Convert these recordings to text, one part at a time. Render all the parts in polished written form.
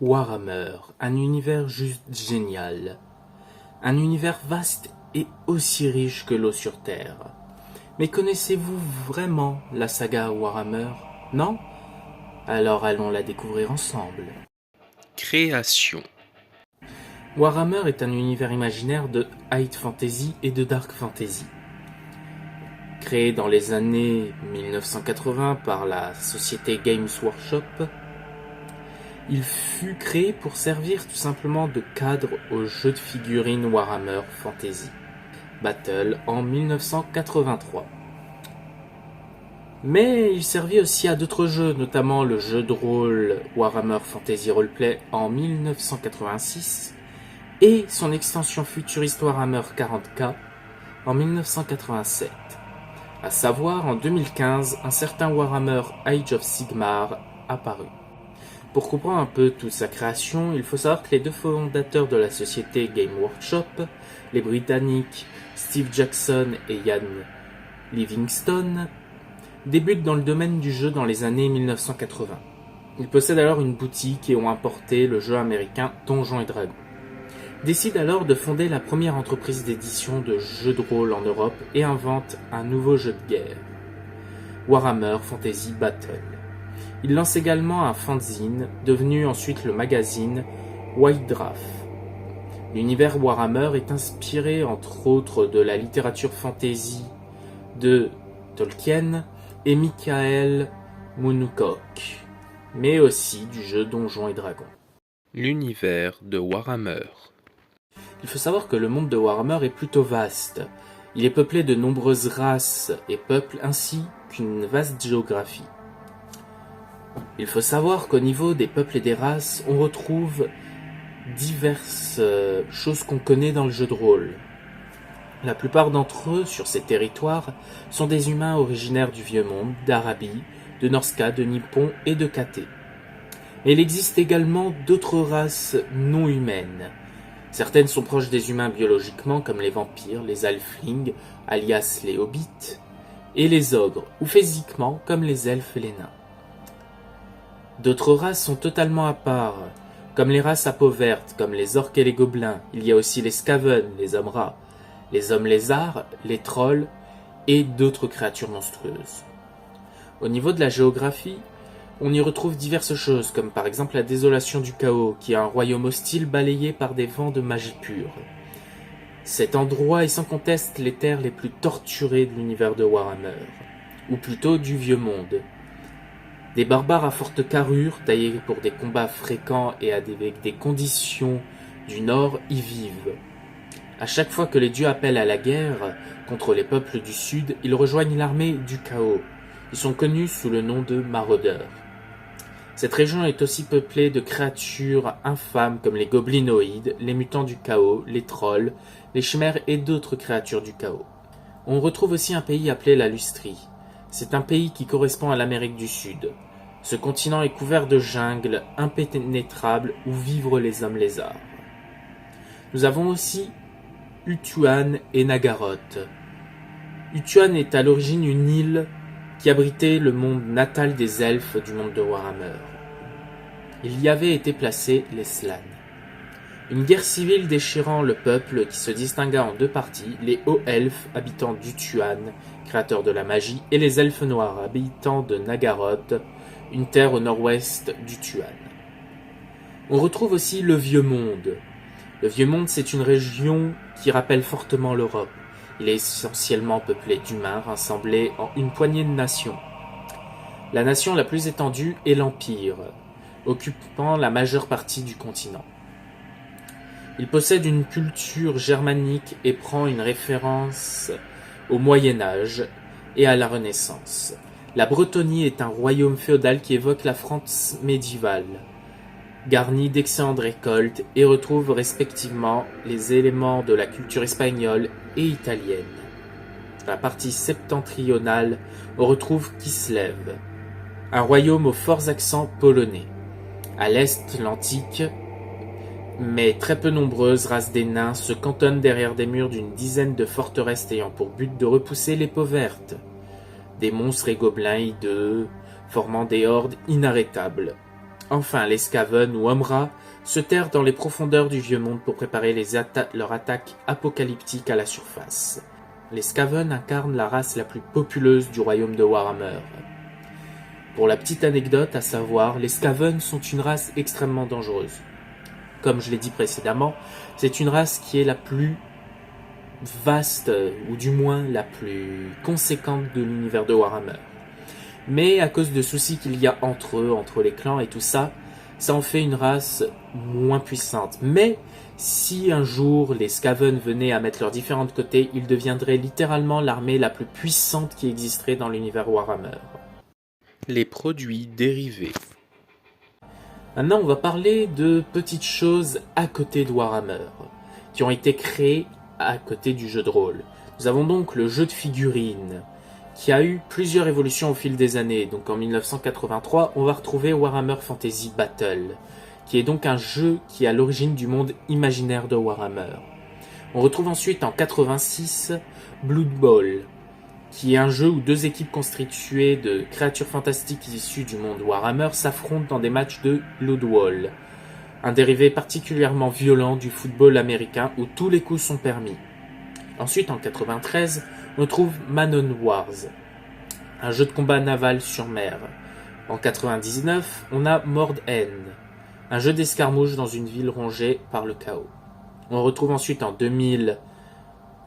Warhammer, un univers juste génial. Un univers vaste et aussi riche que l'eau sur Terre. Mais connaissez-vous vraiment la saga Warhammer? Non? Alors allons la découvrir ensemble. Création. Warhammer est un univers imaginaire de High Fantasy et de Dark Fantasy. Créé dans les années 1980 par la société Games Workshop, il fut créé pour servir tout simplement de cadre au jeu de figurines Warhammer Fantasy Battle en 1983. Mais il servit aussi à d'autres jeux, notamment le jeu de rôle Warhammer Fantasy Roleplay en 1986 et son extension futuriste Warhammer 40K en 1987. À savoir, en 2015, un certain Warhammer Age of Sigmar apparut. Pour comprendre un peu toute sa création, il faut savoir que les deux fondateurs de la société Game Workshop, les Britanniques Steve Jackson et Ian Livingstone, débutent dans le domaine du jeu dans les années 1980. Ils possèdent alors une boutique et ont importé le jeu américain Donjons et Dragons. Décident alors de fonder la première entreprise d'édition de jeux de rôle en Europe et inventent un nouveau jeu de guerre, Warhammer Fantasy Battle. Il lance également un fanzine, devenu ensuite le magazine White Draft. L'univers Warhammer est inspiré entre autres de la littérature fantasy de Tolkien et Michael Mooncock, mais aussi du jeu Donjons et Dragons. L'univers de Warhammer. Il faut savoir que le monde de Warhammer est plutôt vaste. Il est peuplé de nombreuses races et peuples ainsi qu'une vaste géographie. Il faut savoir qu'au niveau des peuples et des races, on retrouve diverses choses qu'on connaît dans le jeu de rôle. La plupart d'entre eux, sur ces territoires, sont des humains originaires du Vieux Monde, d'Arabie, de Norska, de Nippon et de Katé. Mais il existe également d'autres races non humaines. Certaines sont proches des humains biologiquement, comme les vampires, les halflings, alias les hobbits, et les ogres, ou physiquement, comme les elfes et les nains. D'autres races sont totalement à part, comme les races à peau verte, comme les orques et les gobelins. Il y a aussi les skaven, les hommes rats, les hommes lézards, les trolls et d'autres créatures monstrueuses. Au niveau de la géographie, on y retrouve diverses choses, comme par exemple la désolation du chaos, qui est un royaume hostile balayé par des vents de magie pure. Cet endroit est sans conteste les terres les plus torturées de l'univers de Warhammer, ou plutôt du Vieux Monde. Des barbares à forte carrure, taillés pour des combats fréquents et avec des conditions du Nord, y vivent. À chaque fois que les dieux appellent à la guerre contre les peuples du Sud, ils rejoignent l'armée du chaos. Ils sont connus sous le nom de maraudeurs. Cette région est aussi peuplée de créatures infâmes comme les goblinoïdes, les mutants du chaos, les trolls, les chimères et d'autres créatures du chaos. On retrouve aussi un pays appelé la Lustrie. C'est un pays qui correspond à l'Amérique du Sud. Ce continent est couvert de jungles impénétrables où vivent les hommes lézards. Nous avons aussi Utuan et Nagaroth. Utuan est à l'origine une île qui abritait le monde natal des elfes du monde de Warhammer. Il y avait été placé les Slann. Une guerre civile déchirant le peuple qui se distingua en deux parties, les hauts elfes habitants d'Utuan, créateurs de la magie, et les elfes noirs habitants de Nagaroth, une terre au nord-ouest d'Utuan. On retrouve aussi le Vieux Monde. Le Vieux Monde, c'est une région qui rappelle fortement l'Europe. Il est essentiellement peuplé d'humains rassemblés en une poignée de nations. La nation la plus étendue est l'Empire, occupant la majeure partie du continent. Il possède une culture germanique et prend une référence au Moyen-Âge et à la Renaissance. La Bretonie est un royaume féodal qui évoque la France médiévale, garni d'excellentes récoltes et retrouve respectivement les éléments de la culture espagnole et italienne. Dans la partie septentrionale, on retrouve Kislev, un royaume aux forts accents polonais. À l'est, l'antique, mais très peu nombreuses races des nains se cantonnent derrière des murs d'une dizaine de forteresses ayant pour but de repousser les peaux vertes, des monstres et gobelins hideux formant des hordes inarrêtables. Enfin, les Skaven ou Hommes-rats se terrent dans les profondeurs du vieux monde pour préparer leur attaque apocalyptique à la surface. Les Skaven incarnent la race la plus populeuse du royaume de Warhammer. Pour la petite anecdote, à savoir, les Skaven sont une race extrêmement dangereuse. Comme je l'ai dit précédemment, c'est une race qui est la plus vaste, ou du moins la plus conséquente de l'univers de Warhammer. Mais à cause de soucis qu'il y a entre eux, entre les clans et tout ça, ça en fait une race moins puissante. Mais si un jour les Skaven venaient à mettre leurs différents côtés, ils deviendraient littéralement l'armée la plus puissante qui existerait dans l'univers Warhammer. Les produits dérivés. Maintenant, on va parler de petites choses à côté de Warhammer, qui ont été créées à côté du jeu de rôle. Nous avons donc le jeu de figurines, qui a eu plusieurs évolutions au fil des années. Donc en 1983, on va retrouver Warhammer Fantasy Battle, qui est donc un jeu qui est à l'origine du monde imaginaire de Warhammer. On retrouve ensuite en 86 Blood Bowl, qui est un jeu où deux équipes constituées de créatures fantastiques issues du monde Warhammer s'affrontent dans des matchs de Blood Bowl, un dérivé particulièrement violent du football américain où tous les coups sont permis. Ensuite, en 93, on trouve Manon Wars, un jeu de combat naval sur mer. En 99, on a Mord End, un jeu d'escarmouche dans une ville rongée par le chaos. On retrouve ensuite en 2000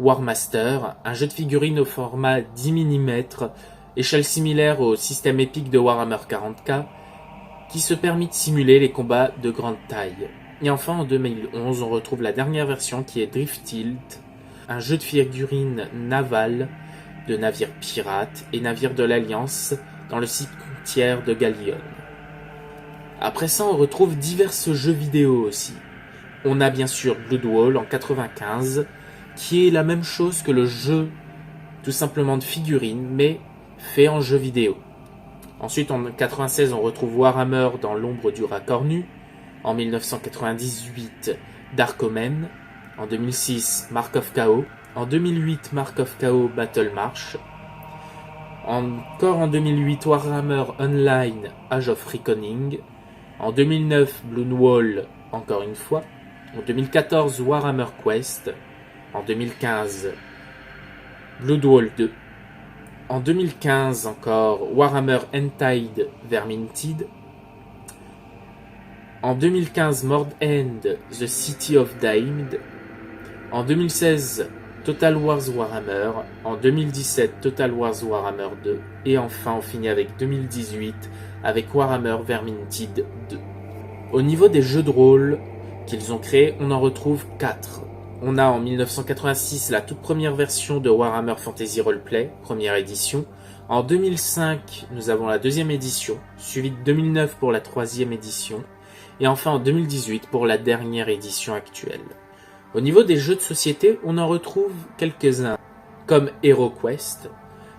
Warmaster, un jeu de figurines au format 10 mm, échelle similaire au système épique de Warhammer 40k, qui se permet de simuler les combats de grande taille. Et enfin en 2011, on retrouve la dernière version qui est Drifthilt, un jeu de figurines navales de navires pirates et navires de l'Alliance dans le cimetière de Gallion. Après ça, on retrouve divers jeux vidéo aussi. On a bien sûr Bloodwall en 95, qui est la même chose que le jeu tout simplement de figurines, mais fait en jeu vidéo. Ensuite, en 96, on retrouve Warhammer dans l'ombre du rat cornu. En 1998, Dark Omen. En 2006, Mark of Chaos. En 2008, Mark of Chaos Battle March. Encore en 2008, Warhammer Online Age of Reckoning. En 2009, Bloodwall, encore une fois. En 2014, Warhammer Quest. En 2015, Bloodwall 2. En 2015 encore, Warhammer Entide Vermintide. En 2015, Mord End The City of Damned. En 2016, Total Wars Warhammer. En 2017, Total Wars Warhammer 2. Et enfin, on finit avec 2018 avec Warhammer Vermintide 2. Au niveau des jeux de rôle qu'ils ont créés, on en retrouve 4. On a en 1986 la toute première version de Warhammer Fantasy Roleplay, première édition. En 2005, nous avons la deuxième édition, suivie de 2009 pour la troisième édition. Et enfin en 2018 pour la dernière édition actuelle. Au niveau des jeux de société, on en retrouve quelques-uns, comme HeroQuest.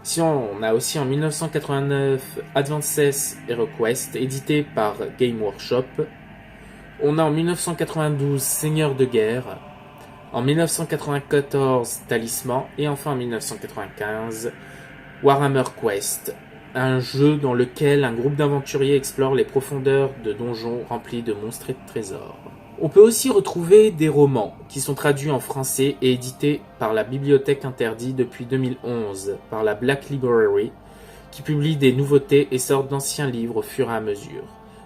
Si on a aussi en 1989 Advances HeroQuest, édité par Game Workshop. On a en 1992 Seigneur de guerre. En 1994, Talisman, et enfin en 1995, Warhammer Quest, un jeu dans lequel un groupe d'aventuriers explore les profondeurs de donjons remplis de monstres et de trésors. On peut aussi retrouver des romans qui sont traduits en français et édités par la Bibliothèque Interdite depuis 2011, par la Black Library, qui publie des nouveautés et sort d'anciens livres au fur et à mesure.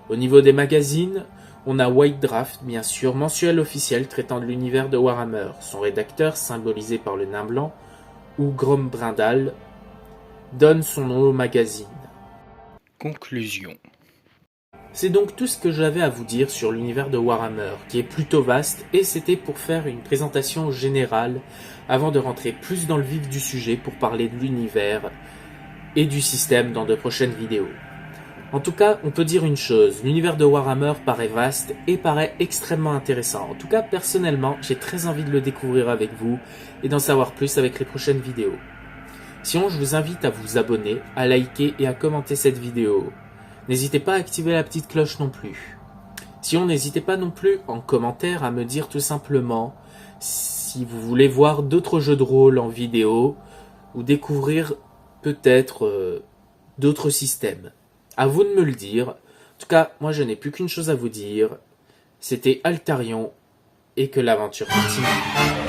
Au niveau des magazines, on a White Draft, bien sûr, mensuel officiel traitant de l'univers de Warhammer. Son rédacteur, symbolisé par le nain blanc, ou Grom Brindal, donne son nom au magazine. Conclusion. C'est donc tout ce que j'avais à vous dire sur l'univers de Warhammer, qui est plutôt vaste, et c'était pour faire une présentation générale, avant de rentrer plus dans le vif du sujet pour parler de l'univers et du système dans de prochaines vidéos. En tout cas, on peut dire une chose, l'univers de Warhammer paraît vaste et paraît extrêmement intéressant. En tout cas, personnellement, j'ai très envie de le découvrir avec vous et d'en savoir plus avec les prochaines vidéos. Sinon, je vous invite à vous abonner, à liker et à commenter cette vidéo. N'hésitez pas à activer la petite cloche non plus. Sinon, n'hésitez pas non plus en commentaire à me dire tout simplement si vous voulez voir d'autres jeux de rôle en vidéo ou découvrir peut-être d'autres systèmes. À vous de me le dire. tout cas, moi je n'ai plus qu'une chose à vous dire. C'était Altarion et que l'aventure continue.